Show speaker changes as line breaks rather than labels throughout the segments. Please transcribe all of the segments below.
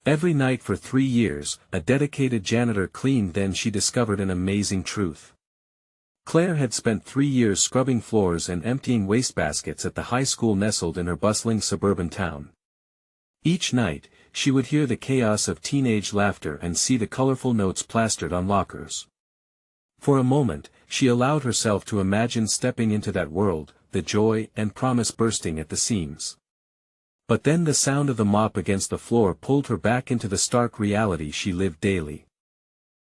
Every night for 3 years, a dedicated janitor cleaned. Then she discovered an amazing truth. Claire had spent 3 years scrubbing floors and emptying wastebaskets at the high school nestled in her bustling suburban town. Each night, she would hear the chaos of teenage laughter and see the colorful notes plastered on lockers. For a moment, she allowed herself to imagine stepping into that world, the joy and promise bursting at the seams. But then the sound of the mop against the floor pulled her back into the stark reality she lived daily.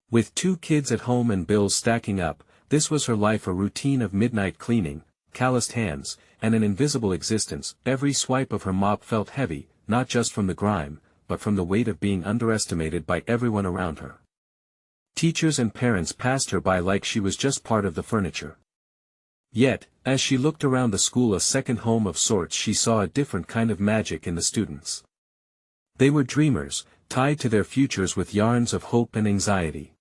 With 2 kids at home and bills stacking up, this was her life, a routine of midnight cleaning, calloused hands, and an invisible existence. Every swipe of her mop felt heavy, not just from the grime, but from the weight of being underestimated by everyone around her. Teachers and parents passed her by like she was just part of the furniture. Yet, as she looked around the school, a second home of sorts, she saw a different kind of magic in the students. They were dreamers, tied to their futures with yarns of hope and anxiety.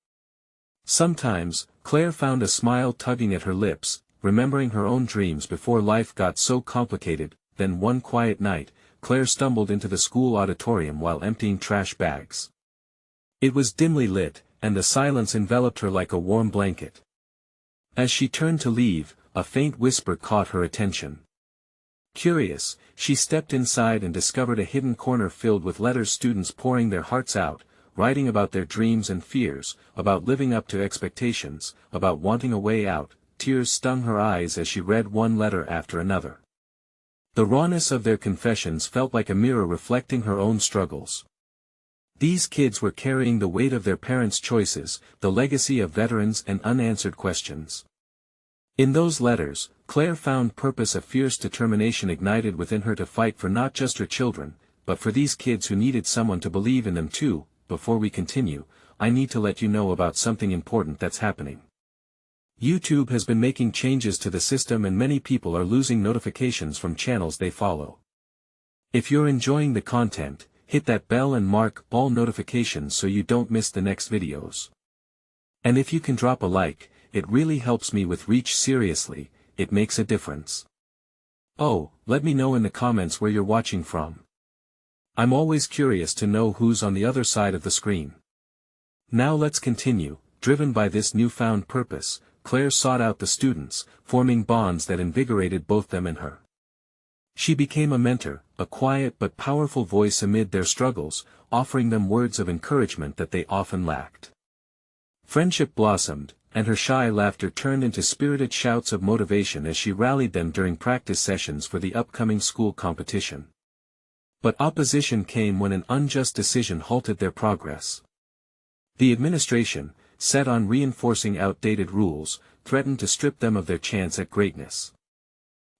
Sometimes, Claire found a smile tugging at her lips, remembering her own dreams before life got so complicated. Then one quiet night, Claire stumbled into the school auditorium while emptying trash bags. It was dimly lit, and the silence enveloped her like a warm blanket. As she turned to leave, a faint whisper caught her attention. Curious, she stepped inside and discovered a hidden corner filled with letters, students pouring their hearts out, writing about their dreams and fears, about living up to expectations, about wanting a way out. Tears stung her eyes as she read one letter after another. The rawness of their confessions felt like a mirror reflecting her own struggles. These kids were carrying the weight of their parents' choices, the legacy of veterans and unanswered questions. In those letters, Claire found purpose, a fierce determination ignited within her to fight for not just her children, but for these kids who needed someone to believe in them too. Before we continue, I need to let you know about something important that's happening. YouTube has been making changes to the system and many people are losing notifications from channels they follow. If you're enjoying the content, hit that bell and mark all notifications so you don't miss the next videos. And if you can drop a like, it really helps me with reach. Seriously, it makes a difference. Oh, let me know in the comments where you're watching from. I'm always curious to know who's on the other side of the screen. Now let's continue. Driven by this newfound purpose, Claire sought out the students, forming bonds that invigorated both them and her. She became a mentor, a quiet but powerful voice amid their struggles, offering them words of encouragement that they often lacked. Friendship blossomed, and her shy laughter turned into spirited shouts of motivation as she rallied them during practice sessions for the upcoming school competition. But opposition came when an unjust decision halted their progress. The administration, set on reinforcing outdated rules, threatened to strip them of their chance at greatness.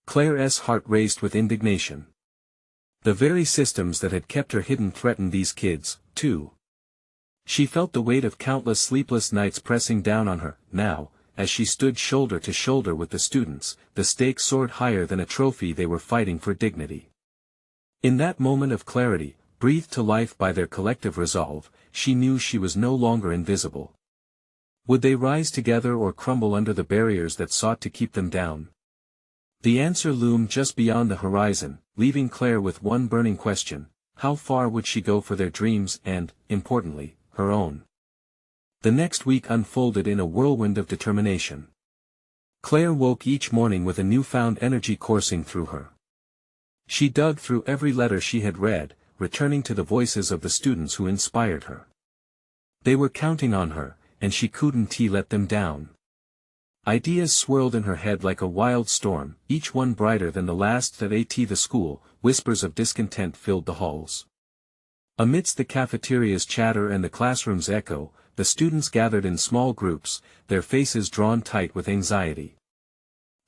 Claire's heart raced with indignation. The very systems that had kept her hidden threatened these kids, too. She felt the weight of countless sleepless nights pressing down on her. Now, as she stood shoulder to shoulder with the students, the stakes soared higher than a trophy. They were fighting for dignity. In that moment of clarity, breathed to life by their collective resolve, she knew she was no longer invisible. Would they rise together or crumble under the barriers that sought to keep them down? The answer loomed just beyond the horizon, leaving Claire with one burning question: how far would she go for their dreams and, importantly, her own? The next week unfolded in a whirlwind of determination. Claire woke each morning with a newfound energy coursing through her. She dug through every letter she had read, returning to the voices of the students who inspired her. They were counting on her, and she couldn't let them down. Ideas swirled in her head like a wild storm, each one brighter than the last. At the school, whispers of discontent filled the halls. Amidst the cafeteria's chatter and the classroom's echo, the students gathered in small groups, their faces drawn tight with anxiety.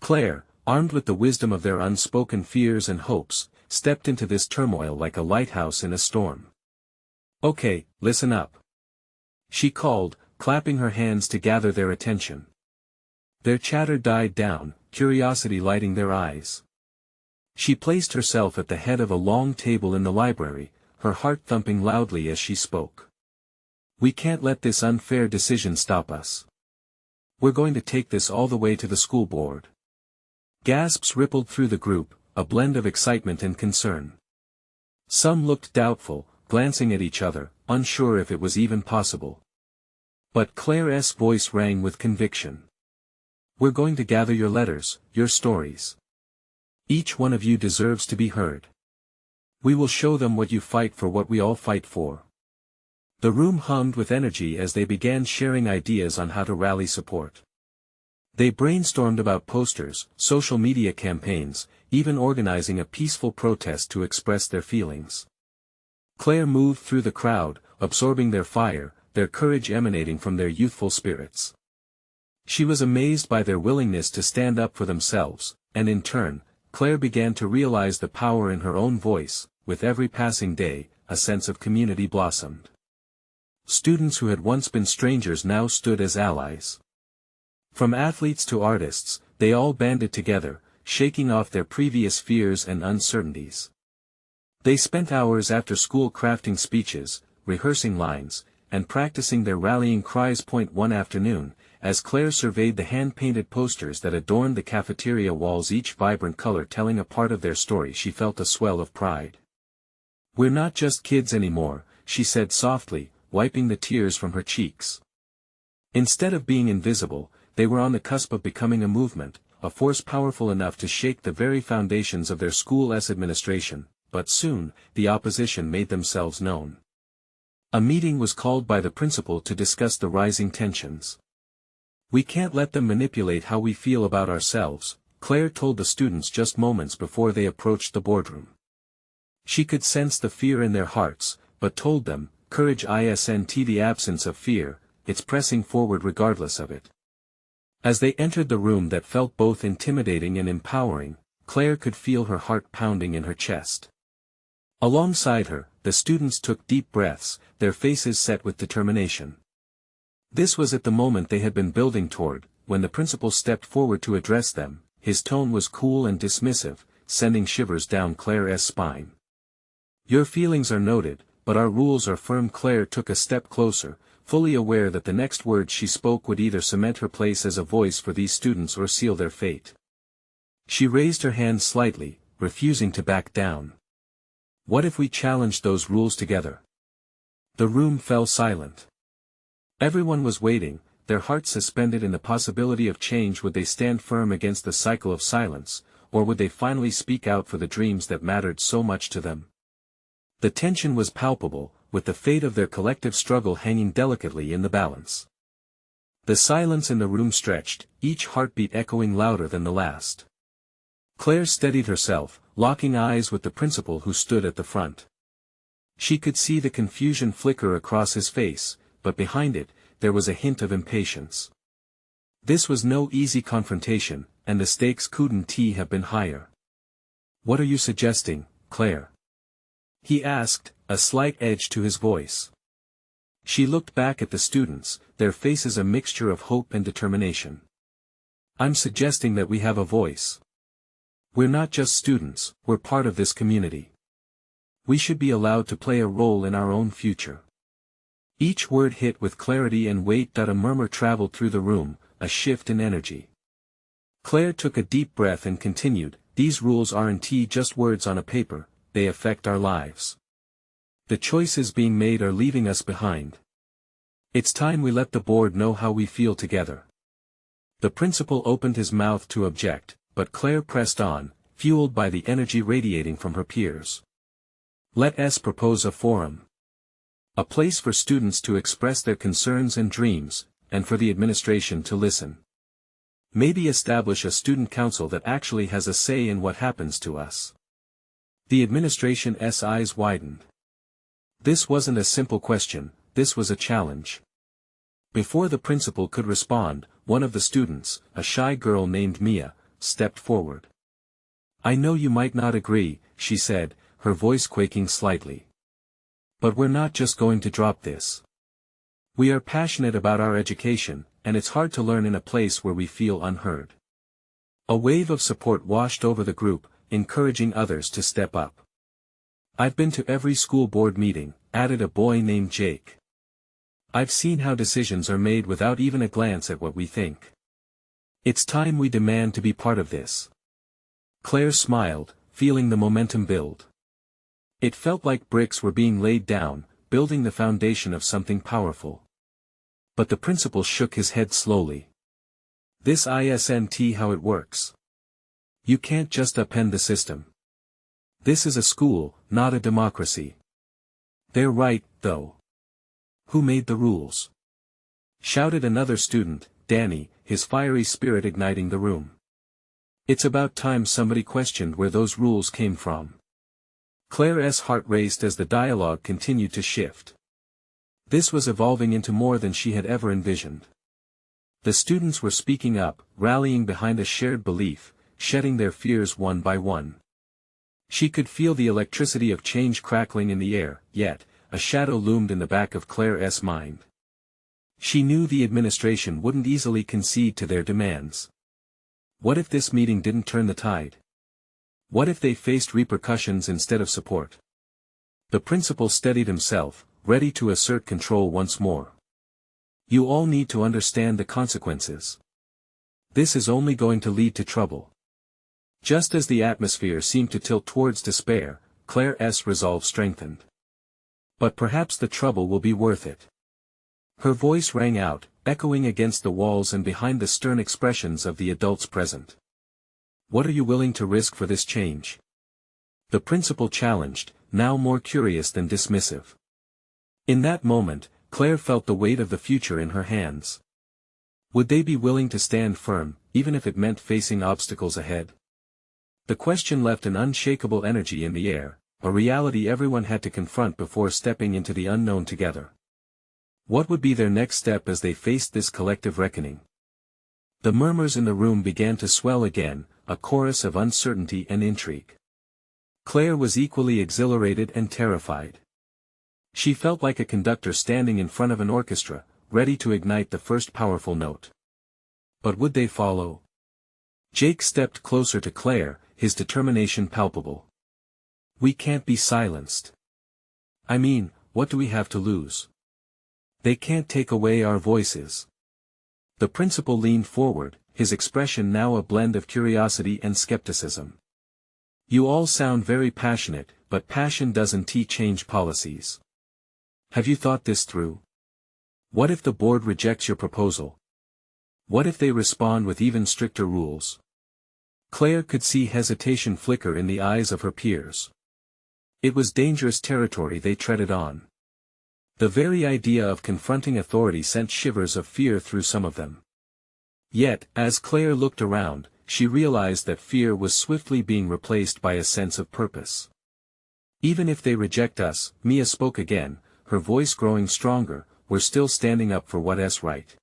Claire, armed with the wisdom of their unspoken fears and hopes, stepped into this turmoil like a lighthouse in a storm. "Okay, listen up," she called, clapping her hands to gather their attention. Their chatter died down, curiosity lighting their eyes. She placed herself at the head of a long table in the library, her heart thumping loudly as she spoke. "We can't let this unfair decision stop us. We're going to take this all the way to the school board." Gasps rippled through the group, a blend of excitement and concern. Some looked doubtful, glancing at each other, unsure if it was even possible. But Claire's voice rang with conviction. "We're going to gather your letters, your stories. Each one of you deserves to be heard. We will show them what you fight for, what we all fight for." The room hummed with energy as they began sharing ideas on how to rally support. They brainstormed about posters, social media campaigns, even organizing a peaceful protest to express their feelings. Claire moved through the crowd, absorbing their fire, their courage emanating from their youthful spirits. She was amazed by their willingness to stand up for themselves, and in turn, Claire began to realize the power in her own voice. With every passing day, a sense of community blossomed. Students who had once been strangers now stood as allies. From athletes to artists, they all banded together, shaking off their previous fears and uncertainties. They spent hours after school crafting speeches, rehearsing lines, and practicing their rallying cries. One afternoon, as Claire surveyed the hand-painted posters that adorned the cafeteria walls, each vibrant color telling a part of their story, she felt a swell of pride. "We're not just kids anymore," she said softly, wiping the tears from her cheeks. Instead of being invisible, they were on the cusp of becoming a movement, a force powerful enough to shake the very foundations of their school's administration. But soon, the opposition made themselves known. A meeting was called by the principal to discuss the rising tensions. "We can't let them manipulate how we feel about ourselves," Claire told the students just moments before they approached the boardroom. She could sense the fear in their hearts, but told them, "Courage isn't the absence of fear, it's pressing forward regardless of it." As they entered the room that felt both intimidating and empowering, Claire could feel her heart pounding in her chest. Alongside her, the students took deep breaths, their faces set with determination. This was at the moment they had been building toward, when the principal stepped forward to address them. His tone was cool and dismissive, sending shivers down Claire's spine. "Your feelings are noted, but our rules are firm." Claire took a step closer, fully aware that the next words she spoke would either cement her place as a voice for these students or seal their fate. She raised her hand slightly, refusing to back down. "What if we challenged those rules together?" The room fell silent. Everyone was waiting, their hearts suspended in the possibility of change. Would they stand firm against the cycle of silence, or would they finally speak out for the dreams that mattered so much to them? The tension was palpable, with the fate of their collective struggle hanging delicately in the balance. The silence in the room stretched, each heartbeat echoing louder than the last. Claire steadied herself, locking eyes with the principal who stood at the front. She could see the confusion flicker across his face, but behind it, there was a hint of impatience. This was no easy confrontation, and the stakes couldn't have been higher. "What are you suggesting, Claire?" he asked, a slight edge to his voice. She looked back at the students, their faces a mixture of hope and determination. "I'm suggesting that we have a voice. We're not just students, we're part of this community. We should be allowed to play a role in our own future." Each word hit with clarity and weight. A murmur traveled through the room, a shift in energy. Claire took a deep breath and continued, "These rules aren't just words on a paper, they affect our lives. The choices being made are leaving us behind. It's time we let the board know how we feel together." The principal opened his mouth to object, but Claire pressed on, fueled by the energy radiating from her peers. "Let us propose a forum. A place for students to express their concerns and dreams, and for the administration to listen. Maybe establish a student council that actually has a say in what happens to us." The administration's eyes widened. This wasn't a simple question, this was a challenge. Before the principal could respond, one of the students, a shy girl named Mia, stepped forward. "I know you might not agree," she said, her voice quaking slightly. "But we're not just going to drop this. We are passionate about our education, and it's hard to learn in a place where we feel unheard." A wave of support washed over the group, encouraging others to step up. "I've been to every school board meeting," added a boy named Jake. "I've seen how decisions are made without even a glance at what we think. It's time we demand to be part of this." Claire smiled, feeling the momentum build. It felt like bricks were being laid down, building the foundation of something powerful. But the principal shook his head slowly. This isn't how it works. You can't just upend the system. This is a school, not a democracy. They're right, though. Who made the rules? Shouted another student, Danny, his fiery spirit igniting the room. It's about time somebody questioned where those rules came from. Claire's heart raced as the dialogue continued to shift. This was evolving into more than she had ever envisioned. The students were speaking up, rallying behind a shared belief, shedding their fears one by one. She could feel the electricity of change crackling in the air, yet, a shadow loomed in the back of Claire's mind. She knew the administration wouldn't easily concede to their demands. What if this meeting didn't turn the tide? What if they faced repercussions instead of support? The principal steadied himself, ready to assert control once more. You all need to understand the consequences. This is only going to lead to trouble. Just as the atmosphere seemed to tilt towards despair, Claire's resolve strengthened. But perhaps the trouble will be worth it. Her voice rang out, echoing against the walls and behind the stern expressions of the adults present. What are you willing to risk for this change? The principal challenged, now more curious than dismissive. In that moment, Claire felt the weight of the future in her hands. Would they be willing to stand firm, even if it meant facing obstacles ahead? The question left an unshakable energy in the air, a reality everyone had to confront before stepping into the unknown together. What would be their next step as they faced this collective reckoning? The murmurs in the room began to swell again, a chorus of uncertainty and intrigue. Claire was equally exhilarated and terrified. She felt like a conductor standing in front of an orchestra, ready to ignite the first powerful note. But would they follow? Jake stepped closer to Claire, his determination palpable. We can't be silenced. I mean, what do we have to lose? They can't take away our voices. The principal leaned forward, his expression now a blend of curiosity and skepticism. You all sound very passionate, but passion doesn't change policies. Have you thought this through? What if the board rejects your proposal? What if they respond with even stricter rules? Claire could see hesitation flicker in the eyes of her peers. It was dangerous territory they treaded on. The very idea of confronting authority sent shivers of fear through some of them. Yet, as Claire looked around, she realized that fear was swiftly being replaced by a sense of purpose. Even if they reject us, Mia spoke again, her voice growing stronger, we're still standing up for what's right.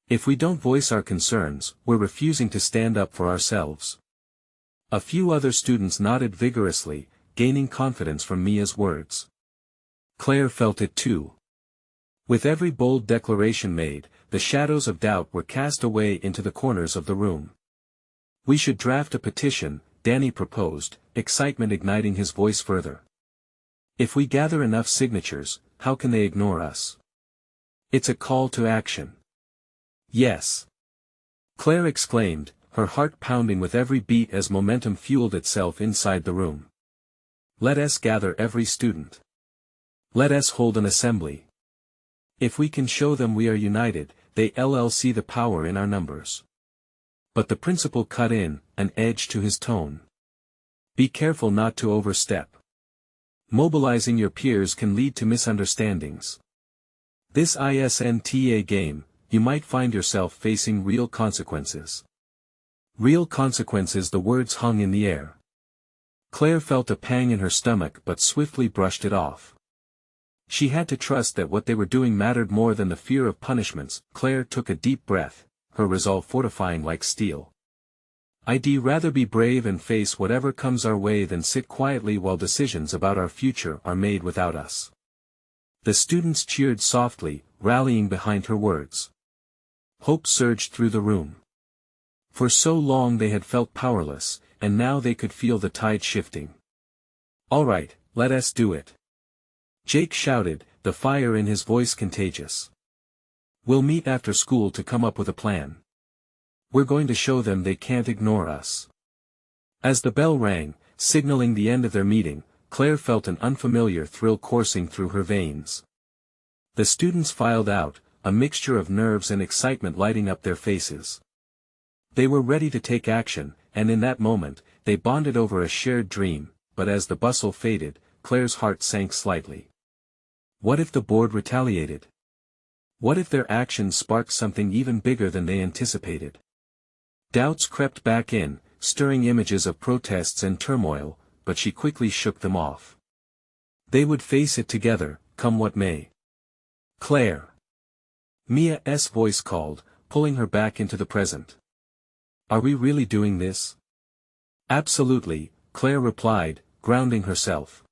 If we don't voice our concerns, we're refusing to stand up for ourselves. A few other students nodded vigorously, gaining confidence from Mia's words. Claire felt it too. With every bold declaration made, the shadows of doubt were cast away into the corners of the room. We should draft a petition, Danny proposed, excitement igniting his voice further. If we gather enough signatures, how can they ignore us? It's a call to action. Yes. Claire exclaimed, her heart pounding with every beat as momentum fueled itself inside the room. Let us gather every student. Let us hold an assembly. If we can show them we are united, they'll see the power in our numbers. But the principal cut in, an edge to his tone. Be careful not to overstep. Mobilizing your peers can lead to misunderstandings. This isn't a game, you might find yourself facing real consequences. Real consequences, the words hung in the air. Claire felt a pang in her stomach but swiftly brushed it off. She had to trust that what they were doing mattered more than the fear of punishments. Claire took a deep breath, her resolve fortifying like steel. I'd rather be brave and face whatever comes our way than sit quietly while decisions about our future are made without us. The students cheered softly, rallying behind her words. Hope surged through the room. For so long they had felt powerless, and now they could feel the tide shifting. All right, let us do it. Jake shouted, the fire in his voice contagious. We'll meet after school to come up with a plan. We're going to show them they can't ignore us. As the bell rang, signaling the end of their meeting, Claire felt an unfamiliar thrill coursing through her veins. The students filed out, a mixture of nerves and excitement lighting up their faces. They were ready to take action, and in that moment, they bonded over a shared dream, but as the bustle faded, Claire's heart sank slightly. What if the board retaliated? What if their actions sparked something even bigger than they anticipated? Doubts crept back in, stirring images of protests and turmoil, but she quickly shook them off. They would face it together, come what may. Claire. Mia's voice called, pulling her back into the present. Are we really doing this? Absolutely, Claire replied, grounding herself.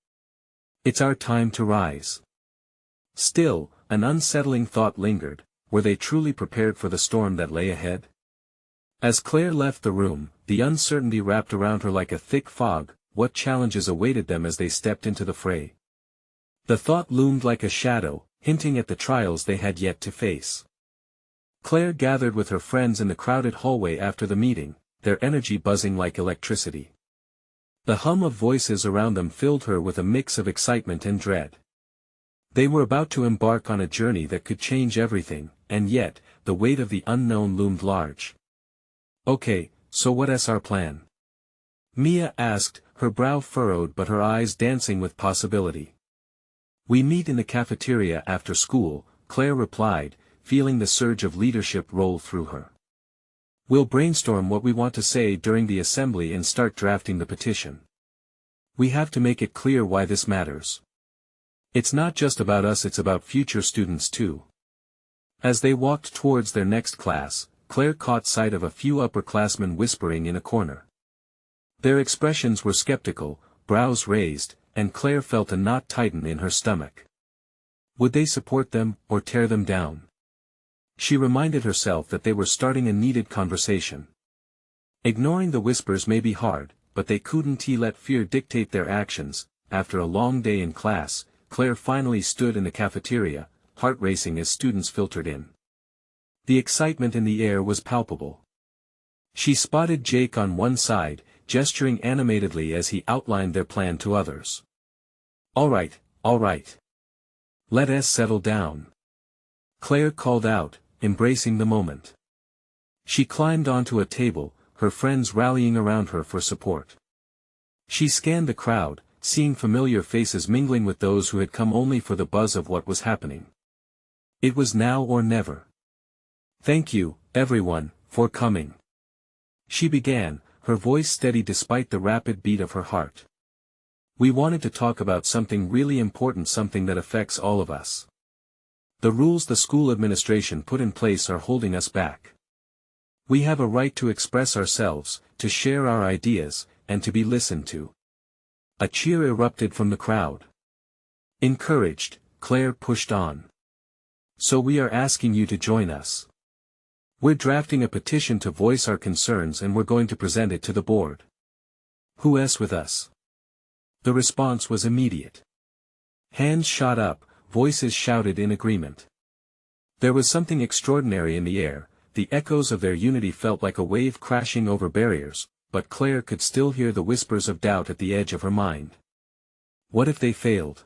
It's our time to rise. Still, an unsettling thought lingered, were they truly prepared for the storm that lay ahead? As Claire left the room, the uncertainty wrapped around her like a thick fog. What challenges awaited them as they stepped into the fray? The thought loomed like a shadow, hinting at the trials they had yet to face. Claire gathered with her friends in the crowded hallway after the meeting, their energy buzzing like electricity. The hum of voices around them filled her with a mix of excitement and dread. They were about to embark on a journey that could change everything, and yet, the weight of the unknown loomed large. Okay, so what's our plan? Mia asked, her brow furrowed but her eyes dancing with possibility. We meet in the cafeteria after school, Claire replied, feeling the surge of leadership roll through her. We'll brainstorm what we want to say during the assembly and start drafting the petition. We have to make it clear why this matters. It's not just about us, it's about future students too. As they walked towards their next class, Claire caught sight of a few upperclassmen whispering in a corner. Their expressions were skeptical, brows raised, and Claire felt a knot tighten in her stomach. Would they support them, or tear them down? She reminded herself that they were starting a needed conversation. Ignoring the whispers may be hard, but they couldn't let fear dictate their actions. After a long day in class, Claire finally stood in the cafeteria, heart racing as students filtered in. The excitement in the air was palpable. She spotted Jake on one side, gesturing animatedly as he outlined their plan to others. All right. Let us settle down. Claire called out, embracing the moment. She climbed onto a table, her friends rallying around her for support. She scanned the crowd, seeing familiar faces mingling with those who had come only for the buzz of what was happening. It was now or never. Thank you, everyone, for coming. She began, her voice steady despite the rapid beat of her heart. We wanted to talk about something really important, something that affects all of us. The rules the school administration put in place are holding us back. We have a right to express ourselves, to share our ideas, and to be listened to. A cheer erupted from the crowd. Encouraged, Claire pushed on. So we are asking you to join us. We're drafting a petition to voice our concerns and we're going to present it to the board. Who's with us? The response was immediate. Hands shot up, voices shouted in agreement. There was something extraordinary in the air, the echoes of their unity felt like a wave crashing over barriers, but Claire could still hear the whispers of doubt at the edge of her mind. What if they failed?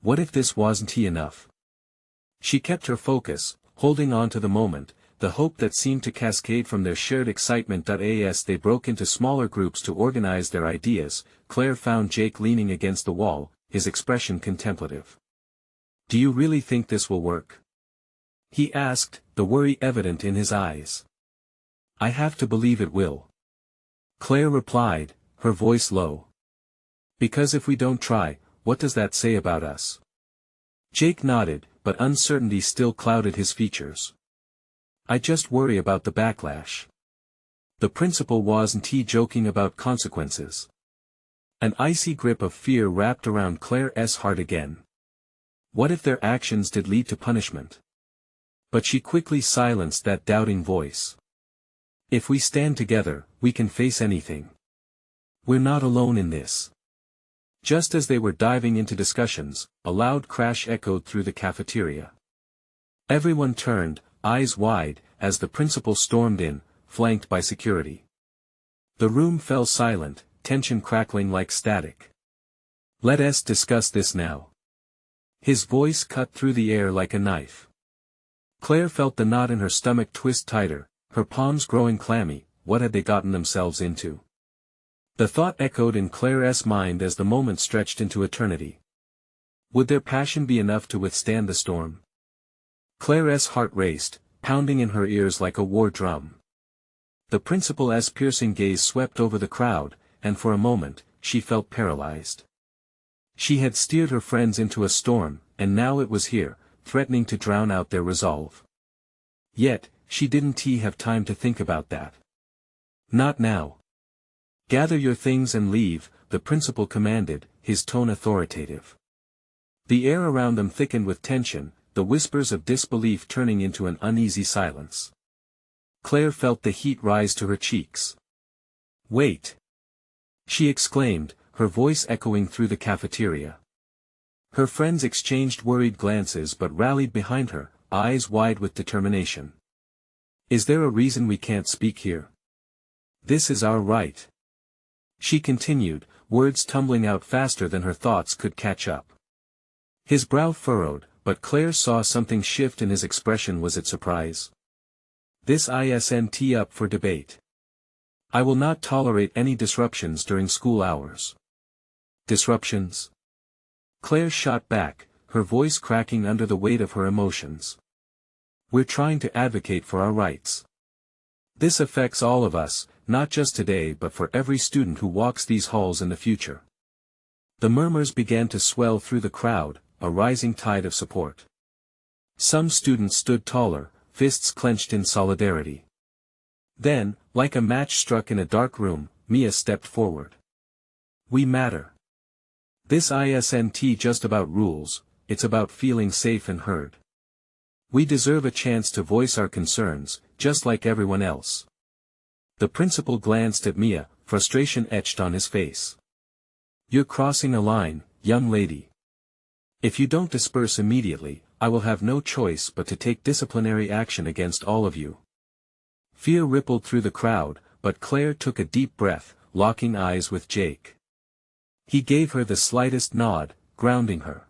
What if this wasn't enough? She kept her focus, holding on to the moment, the hope that seemed to cascade from their shared excitement. As they broke into smaller groups to organize their ideas, Claire found Jake leaning against the wall, his expression contemplative. Do you really think this will work? He asked, the worry evident in his eyes. I have to believe it will. Claire replied, her voice low. Because if we don't try, what does that say about us? Jake nodded, but uncertainty still clouded his features. I just worry about the backlash. The principal wasn't joking about consequences. An icy grip of fear wrapped around Claire's heart again. What if their actions did lead to punishment? But she quickly silenced that doubting voice. If we stand together, we can face anything. We're not alone in this. Just as they were diving into discussions, a loud crash echoed through the cafeteria. Everyone turned, eyes wide, as the principal stormed in, flanked by security. The room fell silent, tension crackling like static. Let us discuss this now. His voice cut through the air like a knife. Claire felt the knot in her stomach twist tighter, her palms growing clammy. What had they gotten themselves into? The thought echoed in Claire's mind as the moment stretched into eternity. Would their passion be enough to withstand the storm? Claire's heart raced, pounding in her ears like a war drum. The principal's piercing gaze swept over the crowd, and for a moment, she felt paralyzed. She had steered her friends into a storm, and now it was here, threatening to drown out their resolve. Yet, she didn't have time to think about that. Not now. Gather your things and leave, the principal commanded, his tone authoritative. The air around them thickened with tension, the whispers of disbelief turning into an uneasy silence. Claire felt the heat rise to her cheeks. Wait! She exclaimed, her voice echoing through the cafeteria. Her friends exchanged worried glances but rallied behind her, eyes wide with determination. Is there a reason we can't speak here? This is our right. She continued, words tumbling out faster than her thoughts could catch up. His brow furrowed, but Claire saw something shift in his expression. Was it surprise? This isn't up for debate. I will not tolerate any disruptions during school hours. Disruptions? Claire shot back, her voice cracking under the weight of her emotions. We're trying to advocate for our rights. This affects all of us, not just today but for every student who walks these halls in the future. The murmurs began to swell through the crowd, a rising tide of support. Some students stood taller, fists clenched in solidarity. Then, like a match struck in a dark room, Mia stepped forward. We matter. This isn't just about rules, it's about feeling safe and heard. We deserve a chance to voice our concerns, just like everyone else. The principal glanced at Mia, frustration etched on his face. You're crossing a line, young lady. If you don't disperse immediately, I will have no choice but to take disciplinary action against all of you. Fear rippled through the crowd, but Claire took a deep breath, locking eyes with Jake. He gave her the slightest nod, grounding her.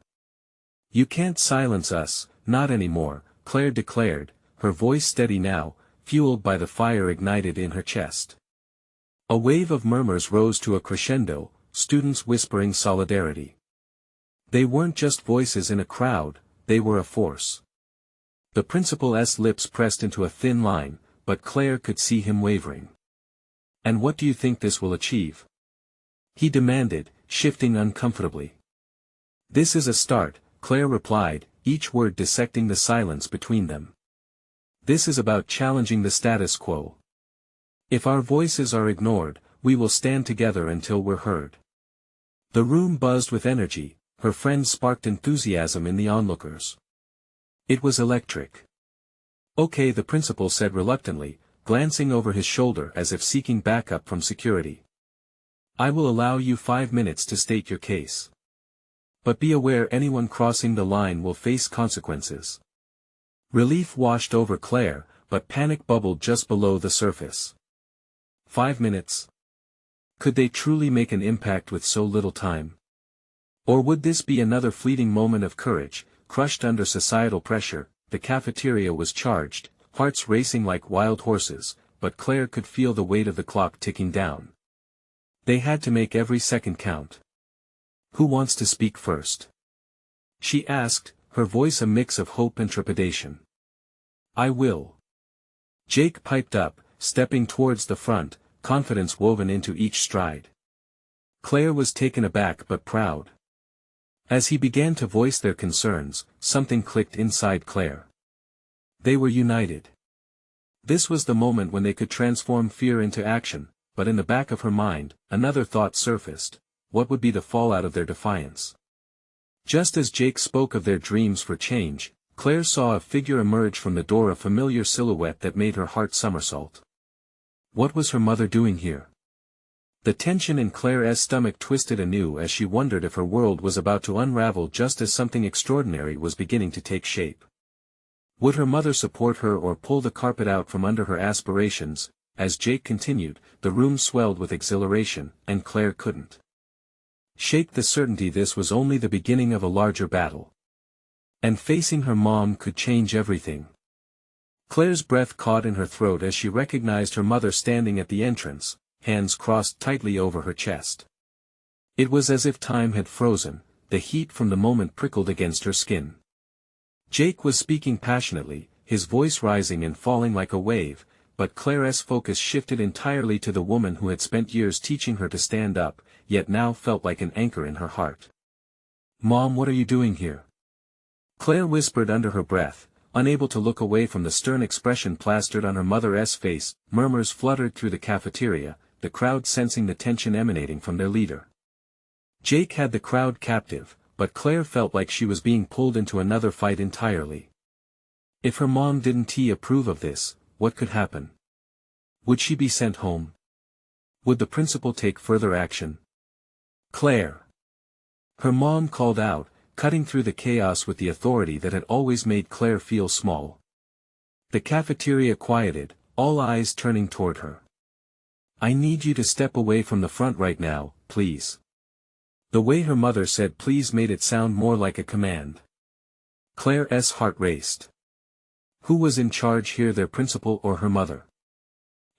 You can't silence us, not anymore, Claire declared, her voice steady now, fueled by the fire ignited in her chest. A wave of murmurs rose to a crescendo, students whispering solidarity. They weren't just voices in a crowd, they were a force. The principal's lips pressed into a thin line, but Claire could see him wavering. And what do you think this will achieve? He demanded, shifting uncomfortably. This is a start, Claire replied, each word dissecting the silence between them. This is about challenging the status quo. If our voices are ignored, we will stand together until we're heard. The room buzzed with energy, her friends sparked enthusiasm in the onlookers. It was electric. Okay, the principal said reluctantly, glancing over his shoulder as if seeking backup from security. I will allow you 5 minutes to state your case. But be aware anyone crossing the line will face consequences. Relief washed over Claire, but panic bubbled just below the surface. 5 minutes? Could they truly make an impact with so little time? Or would this be another fleeting moment of courage, crushed under societal pressure? The cafeteria was charged, hearts racing like wild horses, but Claire could feel the weight of the clock ticking down. They had to make every second count. Who wants to speak first? She asked, her voice a mix of hope and trepidation. I will. Jake piped up, stepping towards the front, confidence woven into each stride. Claire was taken aback but proud. As he began to voice their concerns, something clicked inside Claire. They were united. This was the moment when they could transform fear into action, but in the back of her mind, another thought surfaced: what would be the fallout of their defiance? Just as Jake spoke of their dreams for change, Claire saw a figure emerge from the door, a familiar silhouette that made her heart somersault. What was her mother doing here? The tension in Claire's stomach twisted anew as she wondered if her world was about to unravel just as something extraordinary was beginning to take shape. Would her mother support her or pull the carpet out from under her aspirations? As Jake continued, the room swelled with exhilaration, and Claire couldn't shaped the certainty this was only the beginning of a larger battle. And facing her mom could change everything. Claire's breath caught in her throat as she recognized her mother standing at the entrance, hands crossed tightly over her chest. It was as if time had frozen, the heat from the moment prickled against her skin. Jake was speaking passionately, his voice rising and falling like a wave, but Claire's focus shifted entirely to the woman who had spent years teaching her to stand up, yet now felt like an anchor in her heart. "Mom, what are you doing here?" Claire whispered under her breath, unable to look away from the stern expression plastered on her mother's face. Murmurs fluttered through the cafeteria, the crowd sensing the tension emanating from their leader. Jake had the crowd captive, but Claire felt like she was being pulled into another fight entirely. If her mom didn't approve of this, what could happen? Would she be sent home? Would the principal take further action? "Claire!" Her mom called out, cutting through the chaos with the authority that had always made Claire feel small. The cafeteria quieted, all eyes turning toward her. "I need you to step away from the front right now, please." The way her mother said please made it sound more like a command. Claire's heart raced. Who was in charge here, their principal or her mother?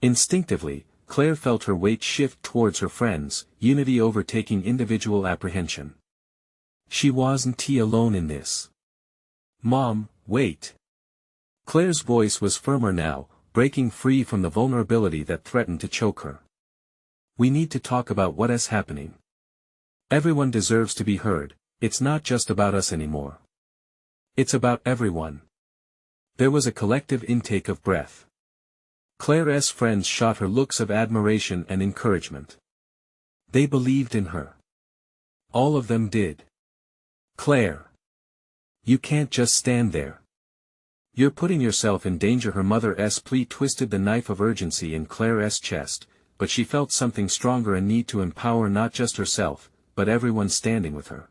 Instinctively, Claire felt her weight shift towards her friends, unity overtaking individual apprehension. She wasn't alone in this. "Mom, wait." Claire's voice was firmer now, breaking free from the vulnerability that threatened to choke her. "We need to talk about what is happening. Everyone deserves to be heard. It's not just about us anymore. It's about everyone." There was a collective intake of breath. Claire's friends shot her looks of admiration and encouragement. They believed in her. All of them did. "Claire! You can't just stand there. You're putting yourself in danger." Her mother's plea twisted the knife of urgency in Claire's chest, but she felt something stronger, a need to empower not just herself, but everyone standing with her.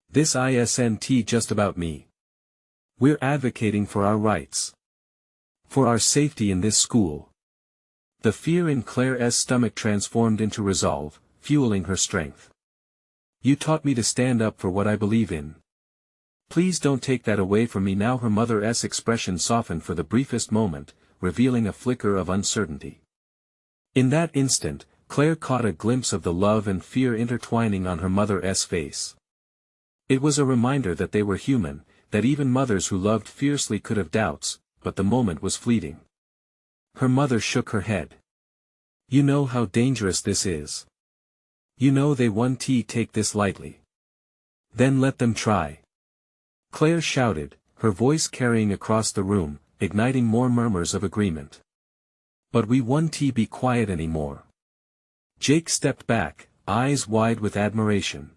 "This isn't just about me. We're advocating for our rights. For our safety in this school." The fear in Claire's stomach transformed into resolve, fueling her strength. "You taught me to stand up for what I believe in. Please don't take that away from me now." Her mother's expression softened for the briefest moment, revealing a flicker of uncertainty. In that instant, Claire caught a glimpse of the love and fear intertwining on her mother's face. It was a reminder that they were human, that even mothers who loved fiercely could have doubts, but the moment was fleeting. Her mother shook her head. "You know how dangerous this is. You know they won't take this lightly. Then let them try." Claire shouted, her voice carrying across the room, igniting more murmurs of agreement. "But we won't be quiet anymore." Jake stepped back, eyes wide with admiration.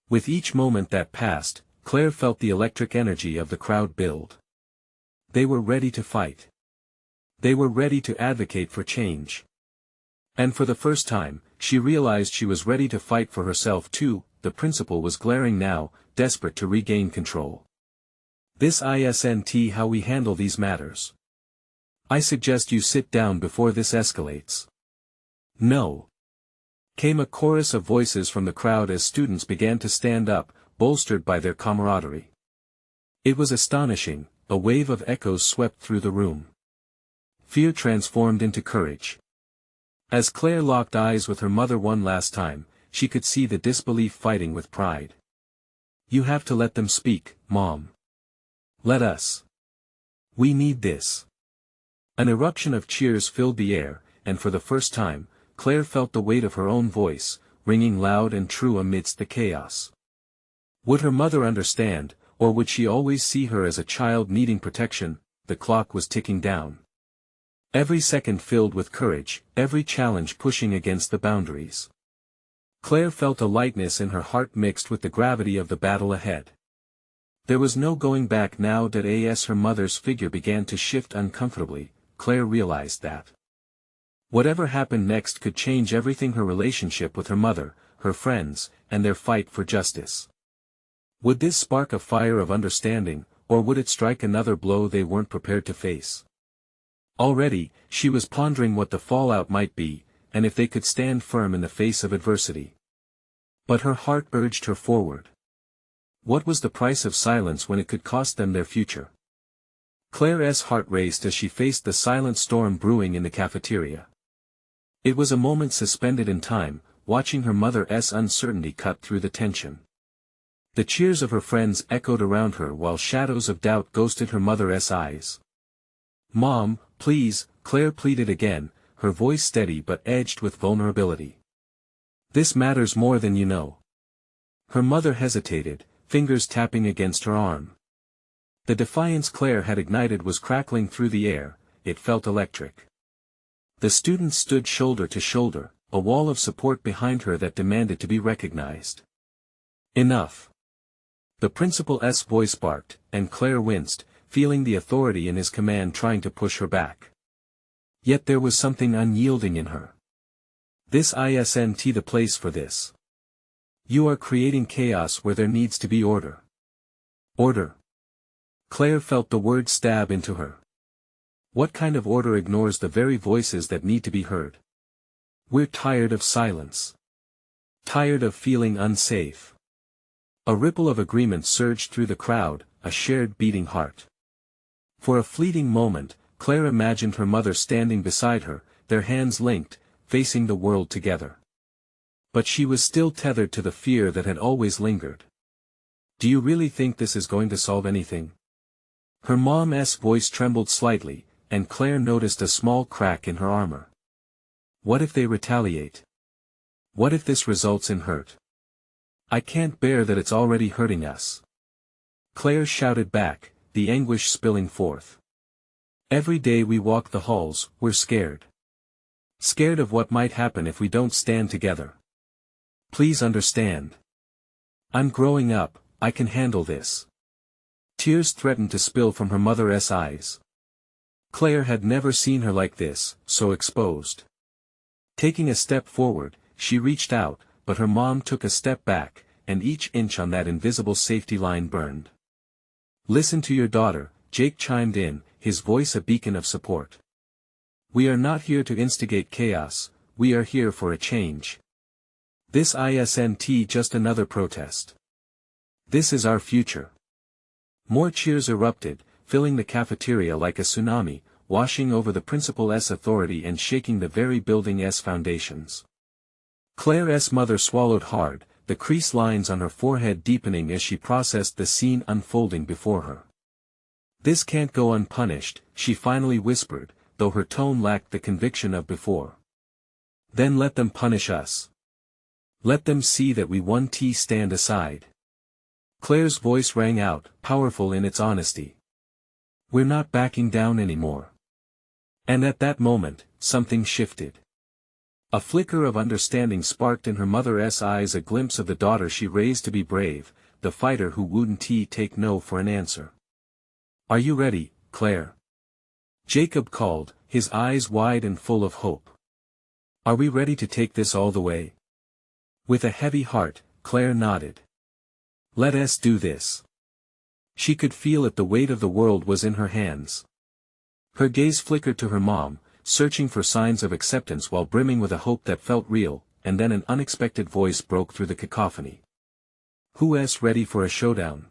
With each moment that passed, Claire felt the electric energy of the crowd build. They were ready to fight. They were ready to advocate for change. And for the first time, she realized she was ready to fight for herself too. The principal was glaring now, desperate to regain control. "This isn't how we handle these matters. I suggest you sit down before this escalates." "No." Came a chorus of voices from the crowd as students began to stand up, bolstered by their camaraderie. It was astonishing, a wave of echoes swept through the room. Fear transformed into courage. As Claire locked eyes with her mother one last time, she could see the disbelief fighting with pride. "You have to let them speak, Mom. Let us. We need this." An eruption of cheers filled the air, and for the first time, Claire felt the weight of her own voice, ringing loud and true amidst the chaos. Would her mother understand, or would she always see her as a child needing protection? The clock was ticking down. Every second filled with courage, every challenge pushing against the boundaries. Claire felt a lightness in her heart mixed with the gravity of the battle ahead. There was no going back now that as her mother's figure began to shift uncomfortably. Claire realized that whatever happened next could change everything: her relationship with her mother, her friends, and their fight for justice. Would this spark a fire of understanding, or would it strike another blow they weren't prepared to face? Already, she was pondering what the fallout might be, and if they could stand firm in the face of adversity. But her heart urged her forward. What was the price of silence when it could cost them their future? Claire's heart raced as she faced the silent storm brewing in the cafeteria. It was a moment suspended in time, watching her mother's uncertainty cut through the tension. The cheers of her friends echoed around her while shadows of doubt ghosted her mother's eyes. "Mom, please," Claire pleaded again, her voice steady but edged with vulnerability. "This matters more than you know." Her mother hesitated, fingers tapping against her arm. The defiance Claire had ignited was crackling through the air, it felt electric. The students stood shoulder to shoulder, a wall of support behind her that demanded to be recognized. "Enough." The principal's voice barked, and Claire winced, feeling the authority in his command trying to push her back. Yet there was something unyielding in her. "This isn't the place for this. You are creating chaos where there needs to be order." Order. Claire felt the word stab into her. What kind of order ignores the very voices that need to be heard? We're tired of silence. Tired of feeling unsafe. A ripple of agreement surged through the crowd, a shared beating heart. For a fleeting moment, Claire imagined her mother standing beside her, their hands linked, facing the world together. But she was still tethered to the fear that had always lingered. "Do you really think this is going to solve anything?" Her mom's voice trembled slightly, and Claire noticed a small crack in her armor. "What if they retaliate? What if this results in hurt? I can't bear that it's already hurting us." Claire shouted back, the anguish spilling forth. "Every day we walk the halls, we're scared. Scared of what might happen if we don't stand together. Please understand. I'm growing up, I can handle this." Tears threatened to spill from her mother's eyes. Claire had never seen her like this, so exposed. Taking a step forward, she reached out, but her mom took a step back, and each inch on that invisible safety line burned. "Listen to your daughter," Jake chimed in, his voice a beacon of support. "We are not here to instigate chaos, we are here for a change. This isn't just another protest. This is our future." More cheers erupted, filling the cafeteria like a tsunami, washing over the principal's authority and shaking the very building's foundations. Claire's mother swallowed hard, the crease lines on her forehead deepening as she processed the scene unfolding before her. "This can't go unpunished," she finally whispered, though her tone lacked the conviction of before. "Then let them punish us. Let them see that we won't stand aside." Claire's voice rang out, powerful in its honesty. "We're not backing down anymore." And at that moment, something shifted. A flicker of understanding sparked in her mother's eyes, a glimpse of the daughter she raised to be brave, the fighter who wouldn't take no for an answer. "Are you ready, Claire?" Jacob called, his eyes wide and full of hope. "Are we ready to take this all the way?" With a heavy heart, Claire nodded. "Let us do this." She could feel it, the weight of the world was in her hands. Her gaze flickered to her mom, searching for signs of acceptance while brimming with a hope that felt real, and then an unexpected voice broke through the cacophony. "Who's ready for a showdown?"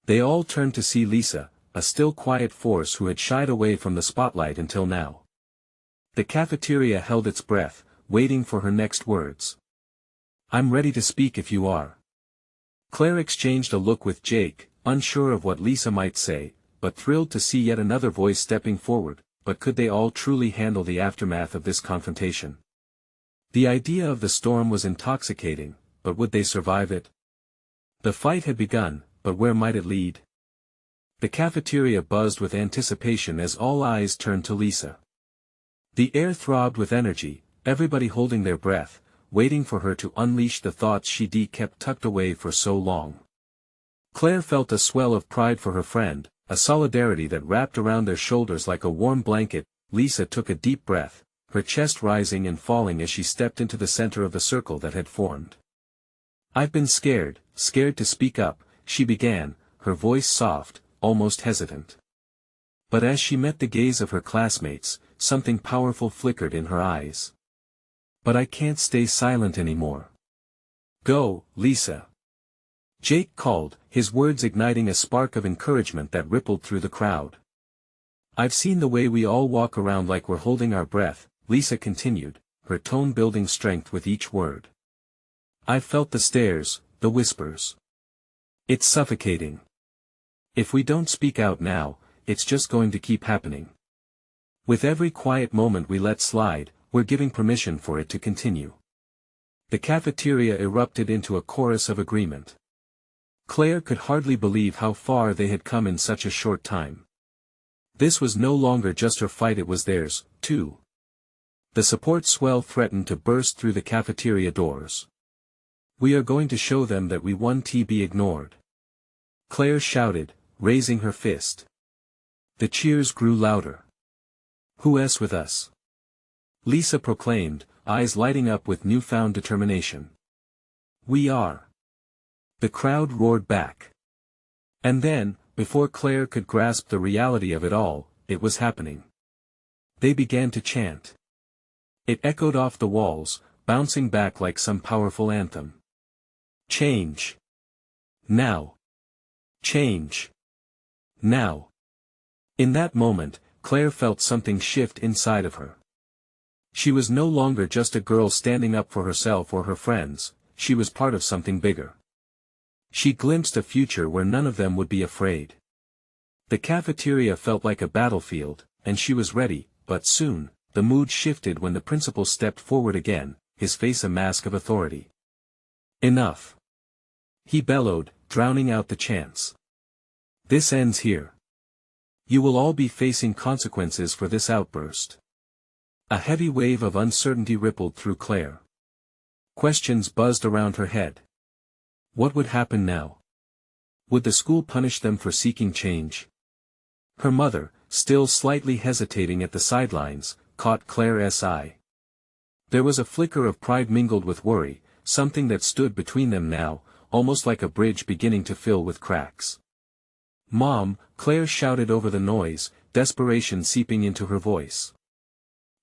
They all turned to see Lisa, a still quiet force who had shied away from the spotlight until now. The cafeteria held its breath, waiting for her next words. "I'm ready to speak if you are." Claire exchanged a look with Jake, unsure of what Lisa might say, but thrilled to see yet another voice stepping forward. But could they all truly handle the aftermath of this confrontation? The idea of the storm was intoxicating, but would they survive it? The fight had begun, but where might it lead? The cafeteria buzzed with anticipation as all eyes turned to Lisa. The air throbbed with energy, everybody holding their breath, waiting for her to unleash the thoughts she'd kept tucked away for so long. Claire felt a swell of pride for her friend, a solidarity that wrapped around their shoulders like a warm blanket. Lisa took a deep breath, her chest rising and falling as she stepped into the center of the circle that had formed. "I've been scared to speak up," she began, her voice soft, almost hesitant. But as she met the gaze of her classmates, something powerful flickered in her eyes. "But I can't stay silent anymore. Go, Lisa. Jake called, his words igniting a spark of encouragement that rippled through the crowd. I've seen the way we all walk around like we're holding our breath, Lisa continued, her tone building strength with each word. I've felt the stares, the whispers. It's suffocating. If we don't speak out now, it's just going to keep happening. With every quiet moment we let slide, we're giving permission for it to continue. The cafeteria erupted into a chorus of agreement. Claire could hardly believe how far they had come in such a short time. This was no longer just her fight, it was theirs, too. The support swell threatened to burst through the cafeteria doors. We are going to show them that we won't be ignored. Claire shouted, raising her fist. The cheers grew louder. Who's with us? Lisa proclaimed, eyes lighting up with newfound determination. We are. The crowd roared back. And then, before Claire could grasp the reality of it all, it was happening. They began to chant. It echoed off the walls, bouncing back like some powerful anthem. Change. Now. Change. Now. In that moment, Claire felt something shift inside of her. She was no longer just a girl standing up for herself or her friends, she was part of something bigger. She glimpsed a future where none of them would be afraid. The cafeteria felt like a battlefield, and she was ready, but soon, the mood shifted when the principal stepped forward again, his face a mask of authority. Enough. He bellowed, drowning out the chants. This ends here. You will all be facing consequences for this outburst. A heavy wave of uncertainty rippled through Claire. Questions buzzed around her head. What would happen now? Would the school punish them for seeking change? Her mother, still slightly hesitating at the sidelines, caught Claire's eye. There was a flicker of pride mingled with worry, something that stood between them now, almost like a bridge beginning to fill with cracks. Mom, Claire shouted over the noise, desperation seeping into her voice.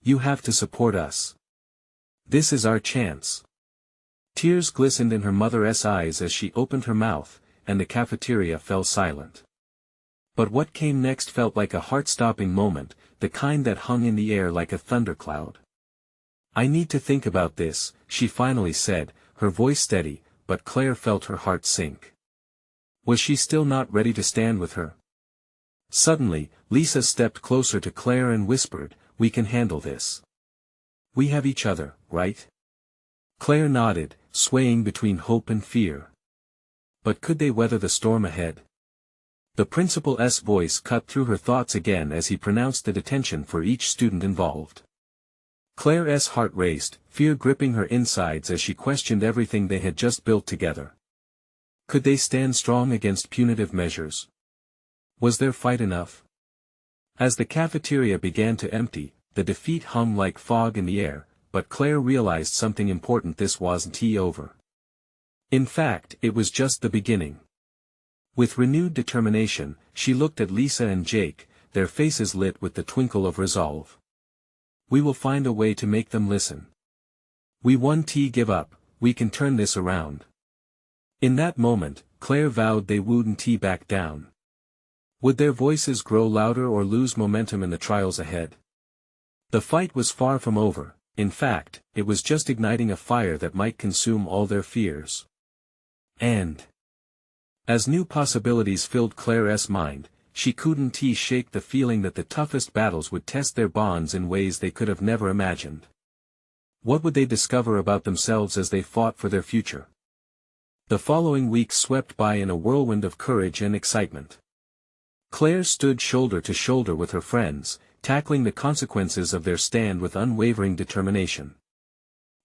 You have to support us. This is our chance. Tears glistened in her mother's eyes as she opened her mouth, and the cafeteria fell silent. But what came next felt like a heart-stopping moment, the kind that hung in the air like a thundercloud. I need to think about this, she finally said, her voice steady, but Claire felt her heart sink. Was she still not ready to stand with her? Suddenly, Lisa stepped closer to Claire and whispered, we can handle this. We have each other, right? Claire nodded, swaying between hope and fear. But could they weather the storm ahead? The principal's voice cut through her thoughts again as he pronounced the detention for each student involved. Claire's heart raced, fear gripping her insides as she questioned everything they had just built together. Could they stand strong against punitive measures? Was their fight enough? As the cafeteria began to empty, the defeat hung like fog in the air, but Claire realized something important: this wasn't over. In fact, it was just the beginning. With renewed determination, she looked at Lisa and Jake, their faces lit with the twinkle of resolve. We will find a way to make them listen. We won't give up, we can turn this around. In that moment, Claire vowed they wouldn't back down. Would their voices grow louder or lose momentum in the trials ahead? The fight was far from over, in fact, it was just igniting a fire that might consume all their fears. And as new possibilities filled Claire's mind, she couldn't shake the feeling that the toughest battles would test their bonds in ways they could have never imagined. What would they discover about themselves as they fought for their future? The following weeks swept by in a whirlwind of courage and excitement. Claire stood shoulder to shoulder with her friends, tackling the consequences of their stand with unwavering determination.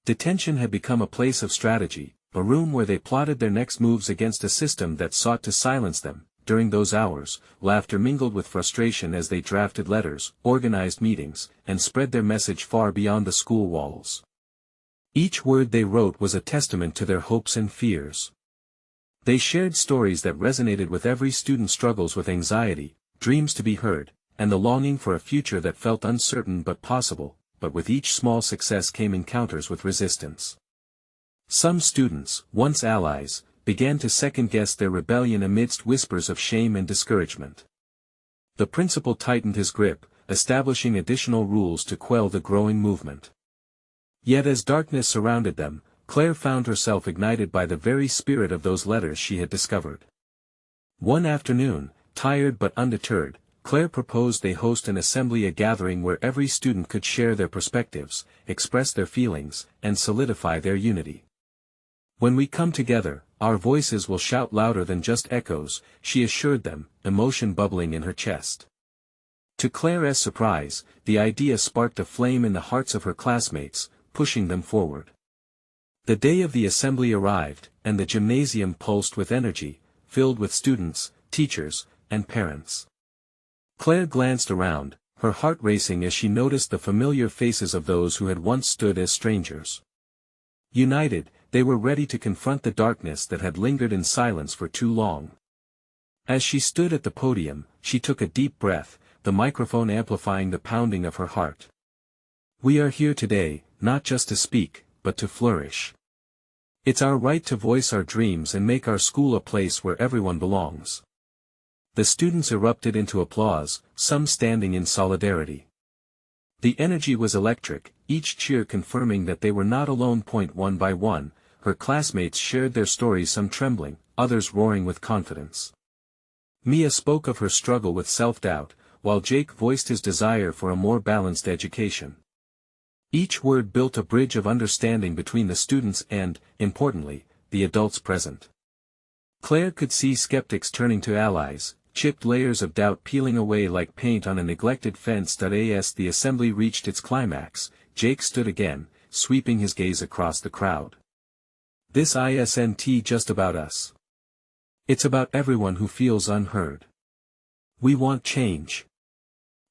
Detention had become a place of strategy, a room where they plotted their next moves against a system that sought to silence them. During those hours, laughter mingled with frustration as they drafted letters, organized meetings, and spread their message far beyond the school walls. Each word they wrote was a testament to their hopes and fears. They shared stories that resonated with every student's struggles with anxiety, dreams to be heard, and the longing for a future that felt uncertain but possible, but with each small success came encounters with resistance. Some students, once allies, began to second-guess their rebellion amidst whispers of shame and discouragement. The principal tightened his grip, establishing additional rules to quell the growing movement. Yet as darkness surrounded them, Claire found herself ignited by the very spirit of those letters she had discovered. One afternoon, tired but undeterred, Claire proposed they host an assembly, a gathering where every student could share their perspectives, express their feelings, and solidify their unity. "When we come together, our voices will shout louder than just echoes," she assured them, emotion bubbling in her chest. To Claire's surprise, the idea sparked a flame in the hearts of her classmates, pushing them forward. The day of the assembly arrived, and the gymnasium pulsed with energy, filled with students, teachers, and parents. Claire glanced around, her heart racing as she noticed the familiar faces of those who had once stood as strangers. United, they were ready to confront the darkness that had lingered in silence for too long. As she stood at the podium, she took a deep breath, the microphone amplifying the pounding of her heart. "We are here today, not just to speak, but to flourish. It's our right to voice our dreams and make our school a place where everyone belongs." The students erupted into applause, some standing in solidarity. The energy was electric, each cheer confirming that they were not alone. One by one, her classmates shared their stories, some trembling, others roaring with confidence. Mia spoke of her struggle with self-doubt, while Jake voiced his desire for a more balanced education. Each word built a bridge of understanding between the students and, importantly, the adults present. Claire could see skeptics turning to allies, chipped layers of doubt peeling away like paint on a neglected fence. As the assembly reached its climax, Jake stood again, sweeping his gaze across the crowd. "This isn't just about us. It's about everyone who feels unheard. We want change."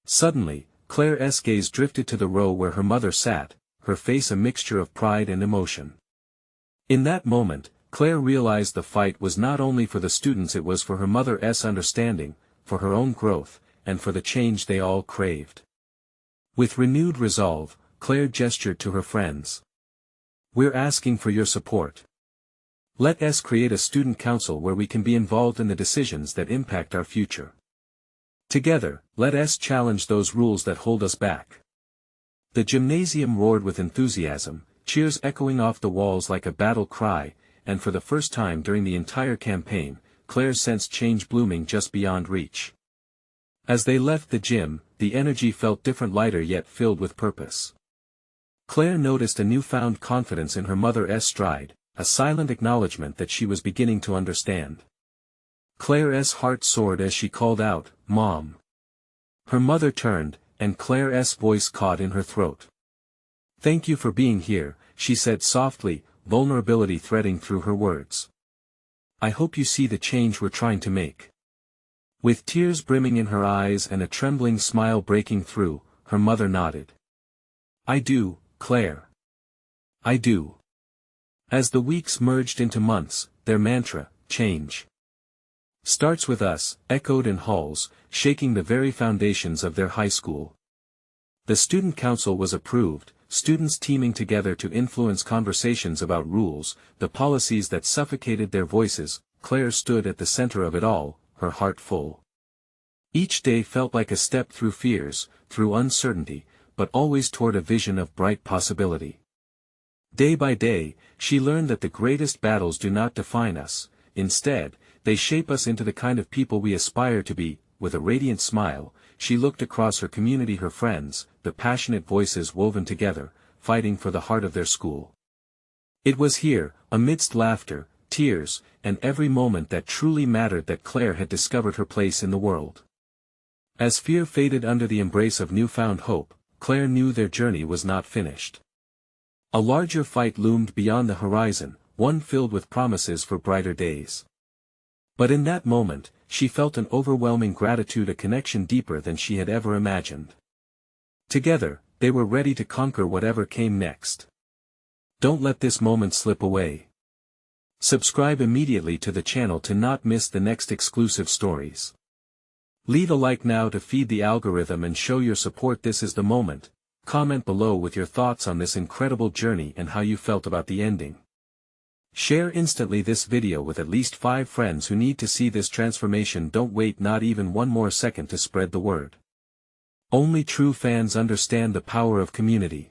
Suddenly, Claire's gaze drifted to the row where her mother sat, her face a mixture of pride and emotion. In that moment, Claire realized the fight was not only for the students, it was for her mother's understanding, for her own growth, and for the change they all craved. With renewed resolve, Claire gestured to her friends. "We're asking for your support. Let us create a student council where we can be involved in the decisions that impact our future. Together, let us challenge those rules that hold us back." The gymnasium roared with enthusiasm, cheers echoing off the walls like a battle cry, and for the first time during the entire campaign, Claire sensed change blooming just beyond reach. As they left the gym, the energy felt different, lighter yet filled with purpose. Claire noticed a newfound confidence in her mother's stride, a silent acknowledgement that she was beginning to understand. Claire's heart soared as she called out, "Mom." Her mother turned, and Claire's voice caught in her throat. "Thank you for being here," she said softly, vulnerability threading through her words. "I hope you see the change we're trying to make." With tears brimming in her eyes and a trembling smile breaking through, her mother nodded. "I do, Claire. I do." As the weeks merged into months, their mantra, "Change starts with us," echoed in halls, shaking the very foundations of their high school. The student council was approved, students teaming together to influence conversations about rules, the policies that suffocated their voices. Claire stood at the center of it all, her heart full. Each day felt like a step through fears, through uncertainty, but always toward a vision of bright possibility. Day by day, she learned that the greatest battles do not define us, instead, they shape us into the kind of people we aspire to be. With a radiant smile, she looked across her community, her friends, the passionate voices woven together, fighting for the heart of their school. It was here, amidst laughter, tears, and every moment that truly mattered, that Claire had discovered her place in the world. As fear faded under the embrace of newfound hope, Claire knew their journey was not finished. A larger fight loomed beyond the horizon, one filled with promises for brighter days. But in that moment, she felt an overwhelming gratitude, a connection deeper than she had ever imagined. Together, they were ready to conquer whatever came next. Don't let this moment slip away. Subscribe immediately to the channel to not miss the next exclusive stories. Leave a like now to feed the algorithm and show your support. This is the moment. Comment below with your thoughts on this incredible journey and how you felt about the ending. Share instantly this video with at least 5 friends who need to see this transformation. Don't wait not even one more second to spread the word. Only true fans understand the power of community.